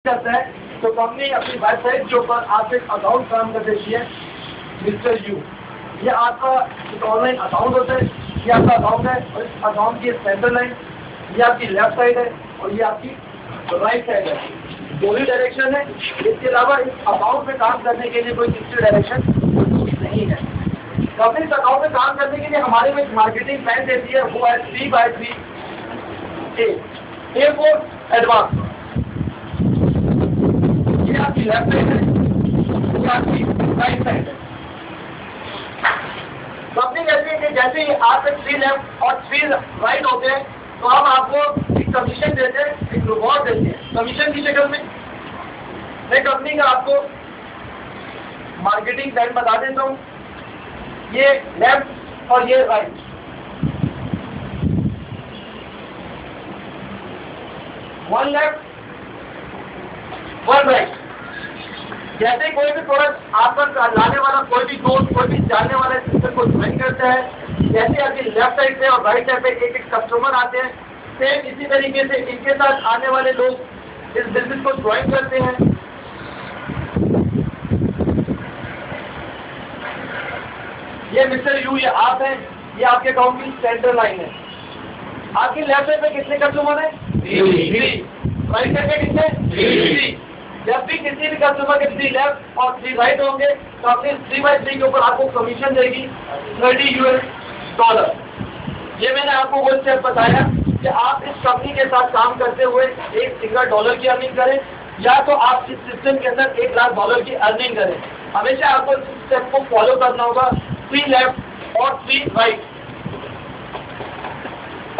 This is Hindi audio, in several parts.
करता है तो कंपनी अपनी वेबसाइट के ऊपर आपसे एक अकाउंट काम कर देती है मिस्टर यू। ये आपका एक ऑनलाइन अकाउंट होता है, ये आपका अकाउंट है और इस अकाउंट की सेंटर लाइन ये आपकी लेफ्ट साइड है और ये आपकी राइट साइड है, दो ही डायरेक्शन है। इसके अलावा इस अकाउंट में काम करने के लिए कोई तीसरी डायरेक्शन नहीं है। कंपनी इस अकाउंट में काम करने के लिए हमारे में एक मार्केटिंग प्लान देती है, वो है 3x3 ए फॉर एडवांस। ये आपकी लेफ्ट साइड है, ये आपकी राइट साइड है। कंपनी कहती है कि जैसे ही आप 3 लेफ्ट और 3 राइट होते हैं तो हम आपको एक कमीशन देते हैं, एक रिवॉर्ड देते हैं कमीशन की शक्ल में। मैं कंपनी का आपको मार्केटिंग प्लान बता देता हूँ। ये लेफ्ट और ये right, one left one right. जैसे कोई भी प्रोडक्ट आप पर लाने वाला कोई भी दोस्त कोई भी जानने वाला सिस्टम को ज्वाइन करता है, जैसे आपकी लेफ्ट साइड से और राइट साइड पे एक एक कस्टमर आते हैं, सेम इसी तरीके से इनके साथ आने वाले लोग इस बिजनेस को ज्वाइन करते हैं। ये मिस्टर यू, ये आप हैं, ये आपके अकाउंट की सेंटर लाइन है। आपकी लेफ्ट साइड पे कितने कस्टमर हैं? 3। राइट साइड पे कितने? 3। जब भी किसी भी कस्टमर के 3 लेफ्ट और 3 राइट होंगे तो अपने 3/3 के ऊपर आपको कमीशन देगी $30। ये मैंने आपको वो स्टेप बताया कि आप इस कंपनी के साथ काम करते हुए $1 की अर्निंग करें या तो आप इस सिस्टम के अंदर $1,00,000 की अर्निंग करें। हमेशा आपको इस स्टेप को फॉलो करना होगा, 3 लेफ्ट और 3 राइट।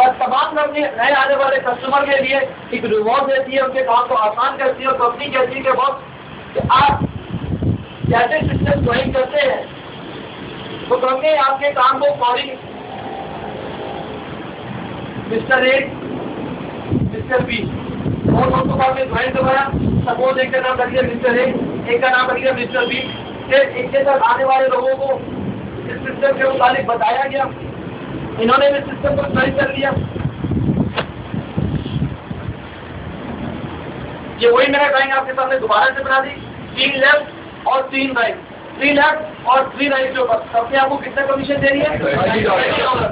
और तमाम कंपनी नए आने वाले कस्टमर के लिए एक रिवॉर्ड देती है, उनके काम को आसान करती है। और कंपनी कहती है कि बॉस कि आप जैसे सिस्टम ज्वाइन करते हैं तो कंपनी आपके काम को फौरी मिस्टर ए मिस्टर बी और दोस्तों को आपने ज्वाइन करवाया। सपोज एक का नाम रख दिया मिस्टर ए, एक का नाम रख दिया मिस्टर बी। फिर इनके साथ आने वाले लोगों को इस सिस्टम के मुताबिक बताया गया, इन्होंने भी सिस्टम को ज्वाइन कर लिया। ये वही मैंने ड्राइंग आपके सामने दोबारा से बना दी, 3 लेफ्ट और 3 राइट, 3 लेफ्ट और 3 राइट के ऊपर कंपनी आपको कितना कमीशन दे रही है? $30।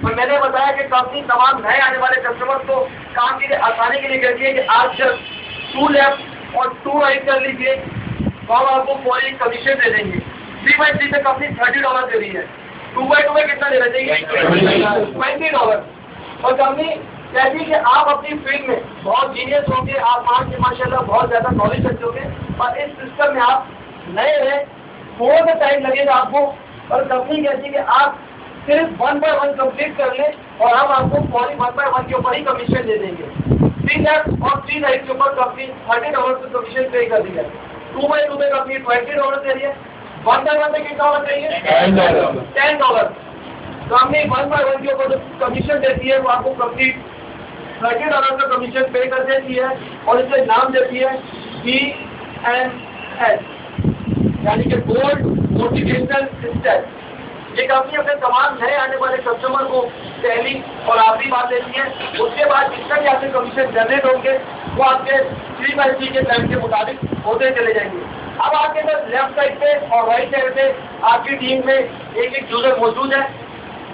और मैंने बताया कि कंपनी तमाम नए आने वाले कस्टमर को काम के लिए आसानी के लिए कहती है कि आप जब 2 लेफ्ट और 2 राइट कर लीजिए तो हम आपको पूरी कमीशन दे देंगे। 3/3 से कंपनी $30 दे रही है, 2/2 में कितना देना चाहिए? $20। और कंपनी कहती है कि आप अपनी फील्ड में बहुत जीनियस होंगे, आप माशाल्लाह बहुत ज्यादा नॉलेज रखते होंगे और इस सिस्टम में आप नए हैं, थोड़ा सा टाइम लगेगा आपको। और कंपनी कहती है कि आप सिर्फ 1 by 1 कंप्लीट कर लें और हम आपको पूरी 1 by 1 के ऊपर ही कमीशन दे देंगे। 3 लेफ्ट और 3 राइट के ऊपर कंपनी $30 की कमीशन पे कर दी है। 2/2 में कंपनी $20 दे रही है। 1 by 1 में कितना होना चाहिए? $10। कंपनी 1 by 1 के ऊपर जो कमीशन देती है वो आपको कंपनी $30 का कमीशन पे कर देती है और इसे नाम देती है BMS, यानी कि गोल्ड मोटिवेशनल स्टेप। ये कंपनी अपने तमाम नए आने वाले कस्टमर को पहली और आखिरी बात देती है। उसके बाद जितना भी आपके कमीशन जनरेट होंगे वो आपके 3/3 के प्लान के मुताबिक होते चले जाएंगे। अब आपके पास लेफ्ट साइड पे और राइट साइड पे आपकी टीम में एक यूजर मौजूद है।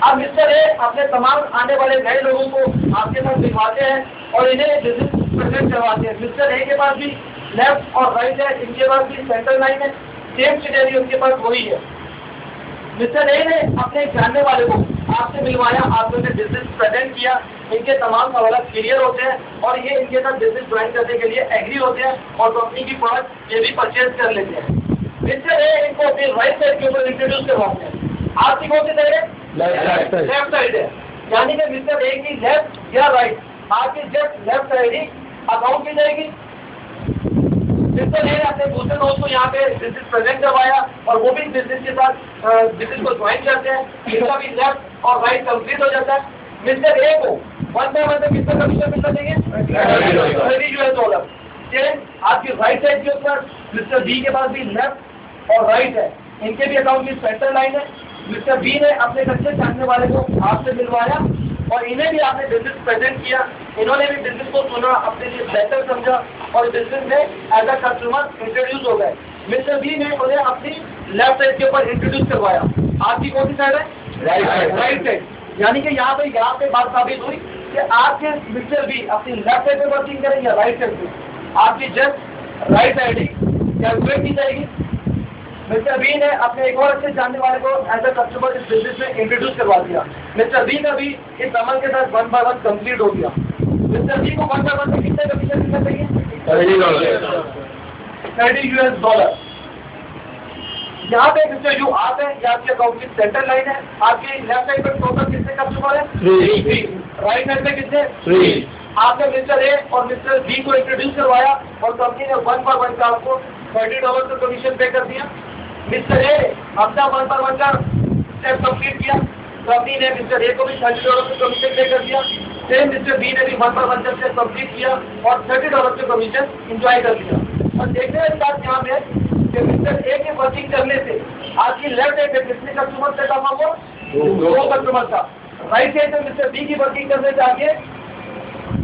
अब मिस्टर ए अपने तमाम आने वाले नए लोगों को आपके साथ दिखाते हैं और इन्हें बिजनेस प्रेजेंट करवाते हैं। मिस्टर ए के पास भी लेफ्ट और राइट है, इनके पास भी सेंटर लाइन है, सेम सिनेरियो उनके पास वही है। मिस्टर ए ने अपने जानने वाले को आपसे मिलवाया, आपने बिजनेस प्रेजेंट किया, इनके तमाम सवाल क्लियर होते हैं और ये इनके साथ बिजनेस ज्वाइन करने के लिए एग्री होते हैं और कंपनी की प्रोडक्ट ये भी परचेज कर लेते हैं। मिस्टर ए इनको अपनी राइट साइड के ऊपर इंट्रोड्यूस करवाते हैं। आपकी कौन सी साइड है? लेफ्ट साइड है, यानी कि मिस्टर ए की लेफ्ट या राइट, आपकी जस्ट लेफ्ट साइड ही अकाउंट की जाएगी। मिस्टर ए अपने दूसरे दोस्त को यहाँ पे बिजनेस प्रेजेंट करवाया और वो भी बिजनेस के साथ बिजनेस को ज्वाइन करते हैं, इनका भी लेफ्ट और राइट कंप्लीट हो जाता है। मिस्टर ए को 1 by 1 में कितना कमीशन मिलना चाहिए? $30। आपकी राइट साइड के ऊपर मिस्टर बी के पास भी लेफ्ट और राइट है, इनके भी अकाउंट की सेंटर लाइन है। मिस्टर बी ने अपने कच्चे जानने वाले को आपसे मिलवाया और इन्हें भी आपने बिजनेस प्रेजेंट किया, इन्होंने भी बिजनेस को सुना, अपने लिए बेहतर समझा और बिजनेस में एज अ कस्टमर इंट्रोड्यूस हो गए। मिस्टर बी ने उन्हें अपनी लेफ्ट साइड के ऊपर इंट्रोड्यूस करवाया। आपकी कौन सी साइड है? Right side. यानी कि यहाँ पे बात साबित हुई कि आपके मिस्टर बी अपनी लेफ्ट साइड पे वर्किंग करेंगे या राइट साइड पे, आपकी जस्ट राइट साइड ही कैलकुलेट की जाएगी। मिस्टर बी ने अपने एक और अच्छे जानने वाले को एज अ कस्टमर इस बिजनेस में इंट्रोड्यूस करवा दिया। मिस्टर बी का भी इस अमल के साथ 1 बाय 1 कंप्लीट हो गया। मिस्टर बी को 1 बाय 1 में कितने कमीशन मिलना चाहिए? $30। यहाँ पे मिस्टर यू आप है, ये आपके अकाउंट की सेंटर लाइन है। आपकी लेफ्ट साइड पर टोटल कितने कस्टमर है? 3। राइट साइड में कितने? 3। आपने मिस्टर ए और मिस्टर बी को इंट्रोड्यूस करवाया और कंपनी ने 1 बाय 1 का आपको $30 का कमीशन पे कर दिया। मिस्टर ए अपना 1 बाय 1 का स्टेप कंप्लीट किया, कंपनी ने मिस्टर ए को भी $30 का कमीशन पे कर दिया। सेम मिस्टर बी ने भी 1 बाय 1 का स्टेप कंप्लीट किया और $30 का कमीशन इंजॉय कर दिया। और देखने वाली बात यहाँ पे कि मिस्टर ए के वर्किंग करने से आपकी लेफ्ट साइड पे कितने कस्टमर से कमा हुआ? 2 कस्टमर का। राइट साइड पे मिस्टर बी की वर्किंग करने से आगे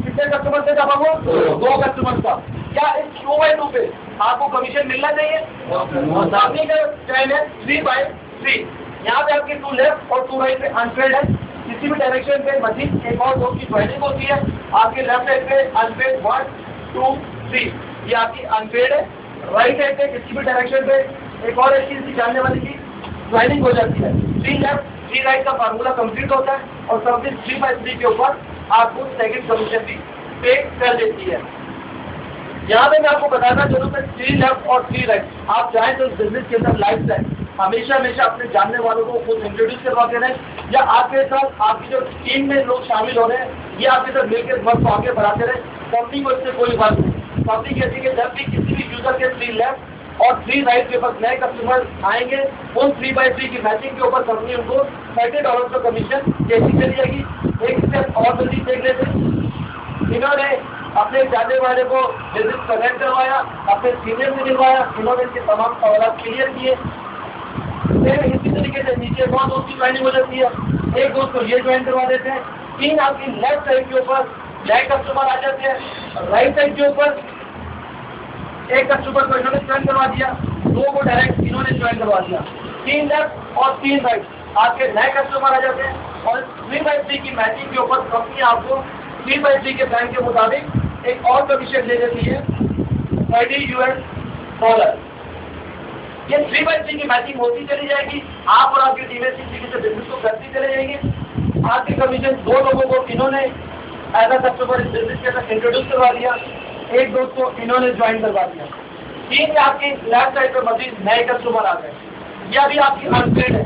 कितने कस्टमर से कमा हुआ? 2 कस्टमर का। क्या इस 2 बाय 2 पे आपको कमीशन मिलना चाहिए? आपकी का चयन है 3 बाय 3। यहाँ पे आपकी 2 लेफ्ट और 2 राइट पे अनपेड है। किसी भी डायरेक्शन पे मजीद एक और 2 की ज्वाइनिंग होती है। आपके लेफ्ट साइड पे अनपेड 1 2 3, ये आपकी अनपेड है। राइट साइड पे किसी भी डायरेक्शन पे एक और चीज की जानने वाली की ज्वाइनिंग हो जाती है। 3 लेफ्ट 3 राइट का फार्मूला कंप्लीट होता है और सबसे 3 बाय 3 के ऊपर आपको सेकंड कमीशन भी पे कर देती है। यहाँ पे मैं आपको बताना चाहूँ कि 3 लेफ्ट और 3 राइट आप चाहें तो इस बिजनेस के अंदर लाइफ टाइम हमेशा अपने जानने वालों को खुद इंट्रोड्यूस करवाते रहें, या आपके साथ आपकी जो टीम में लोग शामिल हो रहे हैं ये आपके साथ मिलकर वर्क को आगे बढ़ाते रहे। कंपनी को इससे कोई बात नहीं। कंपनी कहती है कि जब भी किसी भी यूजर के 3 लेफ्ट और 3 राइट के ऊपर नए कस्टमर आएंगे उन 3 बाय 3 की मैचिंग के ऊपर कंपनी उनको $30 का कमीशन देती चली जाएगी। एक स्टेप और जल्दी देख लेते हैं। इन्होंने अपने जानने वाले को बिजनेस कनेक्ट करवाया, अपने सीनियर से मिलवाया, इन्होंने इसके तमाम सवाल क्लियर किए। फिर इसी तरीके से नीचे बहुत दोस्त की ज्वाइनिंग हो जाती है। एक दोस्त को ये ज्वाइन करवा देते हैं। 3 आपकी लेफ्ट साइड के ऊपर नए कस्टमर आ जाते हैं। राइट साइड के ऊपर एक कस्टमर को इन्होंने ज्वाइन करवा दिया, 2 को डायरेक्ट इन्होंने ज्वाइन करवा दिया। 3 लेफ्ट और 3 राइट आपके नए कस्टमर आ जाते हैं और 3 बाय 3 की मैचिंग के ऊपर कंपनी आपको 3 बाय 3 के प्लान के मुताबिक एक और कमीशन दे देती है $30। ये 3 बाय 3 की मैचिंग होती चली जाएगी। आप और आपकी टीमें किसी से बिजनेस को करती चले जाएंगे। आपके कमीशन 2 लोगों को इन्होंने एज अ कस्टमर इस बिजनेस के अंदर इंट्रोड्यूस करवा दिया, एक दोस्त को इन्होंने ज्वाइन करवा दिया। 3 आपकी लेफ्ट साइड पर मजीद नए कस्टमर आ गए। यह अभी आपकी अनपेड है,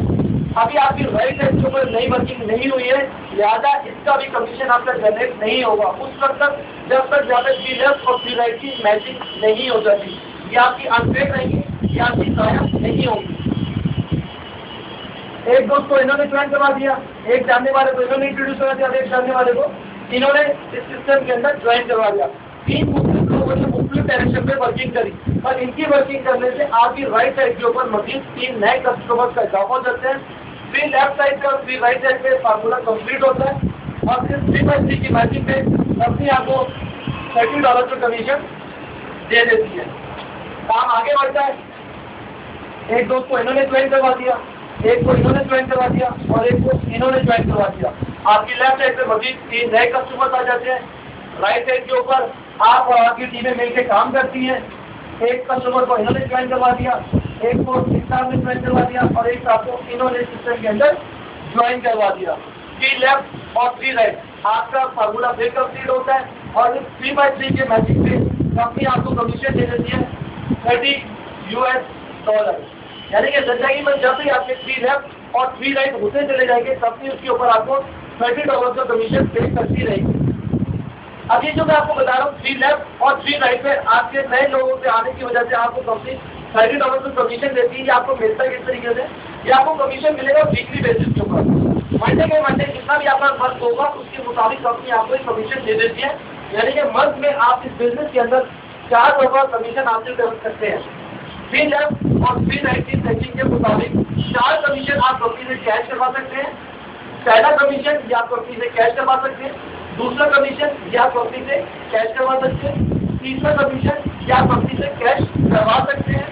अभी आपकी राइट साइड के ऊपर नई वर्किंग नहीं हुई है, लिहाजा इसका भी कमीशन आपका जनरेट नहीं होगा उस वक्त तक जब तक जहाँ पे 3 लेफ्ट और 3 राइट की मैचिंग नहीं हो जाती। ये आपकी अनपेड रहेंगी, ये आपकी जाया नहीं होगी। एक दोस्त को इन्होंने ज्वाइन करवा दिया, एक जानने वाले को इन्होंने इंट्रोड्यूस करवा दिया, एक जानने वाले को इन्होंने इस सिस्टम के अंदर ज्वाइन करवा दिया। 3 मुख्तलिफ लोगों ने मुख्तलिफ डायरेक्शन पे वर्किंग करी और इनकी वर्किंग करने से आपकी राइट साइड के ऊपर मजीद 3 नए कस्टमर्स का इजाफा हो जाते हैं। 3 लेफ्ट साइड का 3 राइट साइड पे फार्मूला कंप्लीट होता है और फिर 3 बाय 3 की मैचिंग पे कंपनी आपको $30 का कमीशन दे देती है। काम आगे बढ़ता है। एक दोस्त को इन्होंने ज्वाइन करवा दिया, एक को इन्होंने ज्वाइन करवा दिया और एक को इन्होंने ज्वाइन करवा दिया। आपकी लेफ्ट साइड पे मजीद 3 नए कस्टमर्स आ जाते हैं। राइट साइड के ऊपर आप और आपकी टीमें मिलकर काम करती हैं। एक कस्टमर को इन्होंने ज्वाइन करवा दिया, एक को इस साहब ने ज्वाइन करवा दिया और एक साहब को इन्होंने सिस्टम के अंदर ज्वाइन करवा दिया। 3 लेफ्ट और 3 राइट आपका फार्मूला फिर कंप्लीट होता है और इस 3 बाय 3 के मैचिंग पे कंपनी आपको कमीशन दे देती है $30। यानी कि जिंदगी में जब भी आपके 3 लेफ्ट और 3 राइट होते चले जाएंगे कंपनी उसके ऊपर आपको $30 का कमीशन पे करती रहेगी। अभी जो मैं आपको बता रहा हूँ 3 लेफ्ट और 3 राइट पे आपके नए लोगों से आने की वजह से आपको कंपनी $30 का कमीशन देती है। ये आपको मिलता है किस तरीके से? ये आपको कमीशन मिलेगा वीकली बेसिस के ऊपर। मंडे के मंडे जितना भी आपका वर्क होगा उसके मुताबिक कंपनी आपको एक कमीशन दे देती है। यानी कि मंथ में आप इस बिजनेस के अंदर 4 दफा कमीशन हासिल कर सकते हैं। 3 लेफ्ट और 3 राइट की सेटिंग के मुताबिक 4 कमीशन आप कंपनी से कैश करवा सकते हैं। पहला कमीशन ये आप कंपनी से कैश करवा सकते हैं, दूसरा कमीशन ये आप कंपनी से कैश करवा सकते हैं, तीसरा कमीशन ये आप कंपनी से कैश करवा सकते हैं,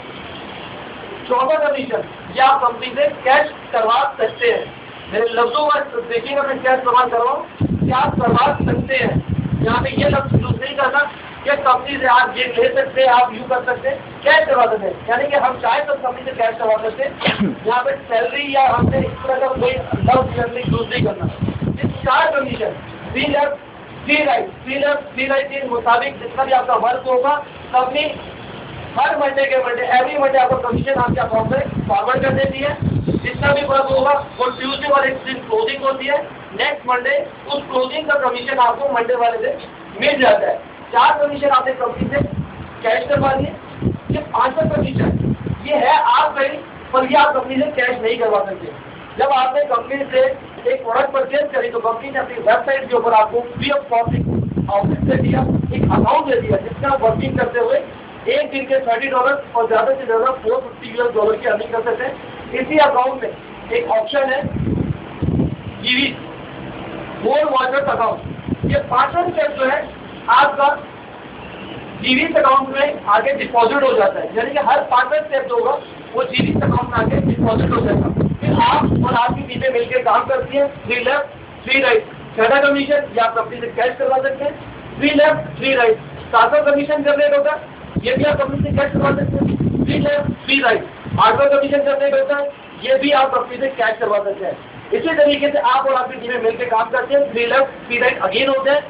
चौथा कमीशन ये आप कंपनी से कैश करवा सकते हैं। मेरे लफ्जों में देखिएगा मैं क्या इस्तेमाल कर रहा हूँ कि आप करवा सकते हैं। यहाँ पे ये लफ्ज यूज नहीं करना कि कंपनी से आप ये ले सकते हैं, आप यूज कर सकते हैं, कैश करवा सकते हैं, यानी कि हम चाहे तो कंपनी से कैश करवा सकते हैं। यहाँ पे सैलरी या हमने इस तरह का कोई लफ्ज यूज नहीं करना। ये 4 कमीशन फ्री राइट के मुताबिक जितना भी आपका वर्क होगा कंपनी हर महीने के मंडे एवरी मंडे आपको कमीशन आपके अकाउंट में फॉरवर्ड कर देती है। जितना भी वर्क होगा वो ट्यूसडे वाले दिन क्लोजिंग होती है, नेक्स्ट मंडे उस क्लोजिंग का कमीशन आपको मंडे वाले दिन मिल जाता है। 4 कमीशन आपने कंपनी से कैश करवा लिए। ये 5वां कमीशन ये है आप गई पर ये आप कंपनी से कैश नहीं करवा सकते। जब आपने कंपनी से एक प्रोडक्ट परचेज करी तो कंपनी ने अपनी वेबसाइट के ऊपर आपको फ्री ऑफ कॉस्ट ऑफिस दे दिया, एक अकाउंट दे दिया जिसमें आप वर्किंग करते हुए एक दिन के $30 और ज़्यादा से ज़्यादा $450 की अर्निंग कर सकते हैं। इसी अकाउंट में एक ऑप्शन है जीवी गोल्ड वॉलेट अकाउंट। ये 5वां स्टेप जो है आपका जीवी अकाउंट में आगे डिपॉजिट हो जाता है, यानी कि हर 5वां स्टेप जो होगा वो जीवी अकाउंट में आगे डिपॉजिट हो जाएगा। फिर आप और आपकी टीमें मिलकर काम करती है। 3 लेफ्ट 3 राइट 6वां कमीशन या आप कंपनी से कैश करवा सकते हैं। 3 लेफ्ट 3 राइट 7वां कमीशन जनरेट होगा, ये भी आप कंपनी से कैश करवा सकते हैं। 3 लेफ्ट 3 राइट 8वां कमीशन जनरेट होता है, ये भी आप कंपनी से कैश करवा सकते हैं। इसी तरीके से आप और आपकी टीमें मिलकर काम करते हैं। 3 लेफ्ट 3 राइट अगेन होता है।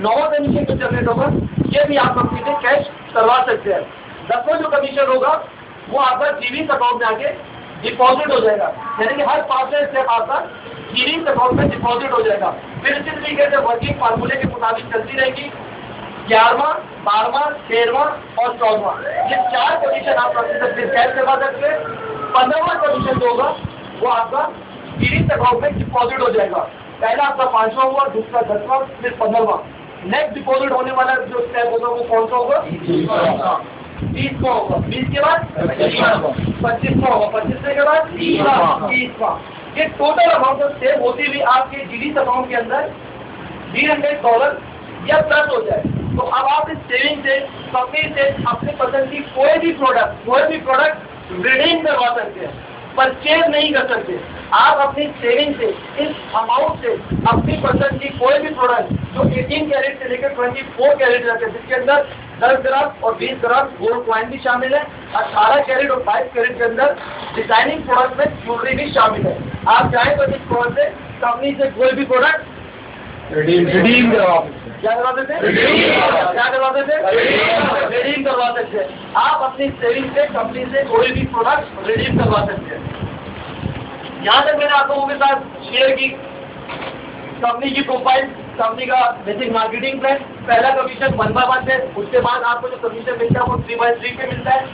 9वां कमीशन जो जनरेट होगा ये भी आप कंपनी से कैश करवा सकते हैं। 10वां जो कमीशन होगा वो आपका जीवी अकाउंट में आके डिपॉजिट हो जाएगा, यानी कि हर 5वें स्टेप आपका जीवी अकाउंट में डिपॉजिट हो जाएगा। फिर इसी तरीके से वर्किंग फार्मूले के मुताबिक चलती रहेगी। 11वां 12वां 13वां और 14वां ये 4 कमीशन आप कंपनी से कैश करवा सकते हैं। 15वां कमीशन जो होगा वो आपका जीवी अकाउंट में डिपॉजिट हो जाएगा। पहला आपका 5वां हुआ, दूसरा 10वां, फिर 15वां। नेक्स्ट डिपॉजिट होने वाला जो स्टेप होगा वो कौन सा होगा? 30वां होगा। 20 के बाद 25वां होगा, 25 के बाद 30वां। ये टोटल अमाउंट ऑफ सेव होती हुई आपके जीडी अकाउंट के अंदर $300 या प्लस हो जाए। तो अब आप इस सेविंग से कंपनी से अपनी पसंद की कोई भी प्रोडक्ट रिडीम करवा सकते हैं, परचेज नहीं कर सकते। आप अपनी सेविंग से इस अमाउंट से अपनी पसंद की कोई भी प्रोडक्ट जो 18 कैरेट से लेकर 24 कैरेट रहते हैं, जिसके अंदर 10 ग्राम और 20 ग्राम गोल्ड कॉइन भी शामिल है, 18 कैरेट और 5 कैरेट के अंदर डिजाइनिंग प्रोडक्ट में ज्वेलरी भी शामिल है। आप चाहें तो इस प्रोडक्ट से कंपनी से कोई भी प्रोडक्ट रिडीम क्या करवा सकते हैं? रिडीम करवा सकते हैं। आप अपनी सेविंग से कंपनी से कोई भी प्रोडक्ट रिडीम करवा सकते हैं। यहाँ तक मैंने आप लोगों के साथ शेयर की कंपनी की प्रोफाइल, कंपनी का बेसिक मार्केटिंग प्लान। पहला कमीशन 1/1 है, उसके बाद आपको जो कमीशन मिलता है वो 3/3 पे मिलता है।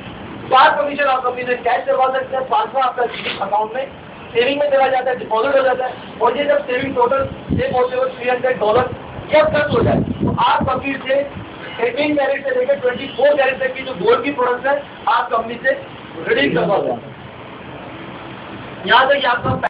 4 कमीशन आप कंपनी से कैश करवा सकते हैं। 5वां आपका अकाउंट में सेविंग में चला जाता है, डिपॉजिट हो जाता है। और ये जब सेविंग टोटल सेव होते हुए $300 या प्लस हो जाए तो आप कंपनी से 18 कैरेट से लेकर 24 कैरेट तक की जो गोल्ड की प्रोडक्ट है आप कंपनी से रिडीम करवा सकते हैं। यहाँ तक आपका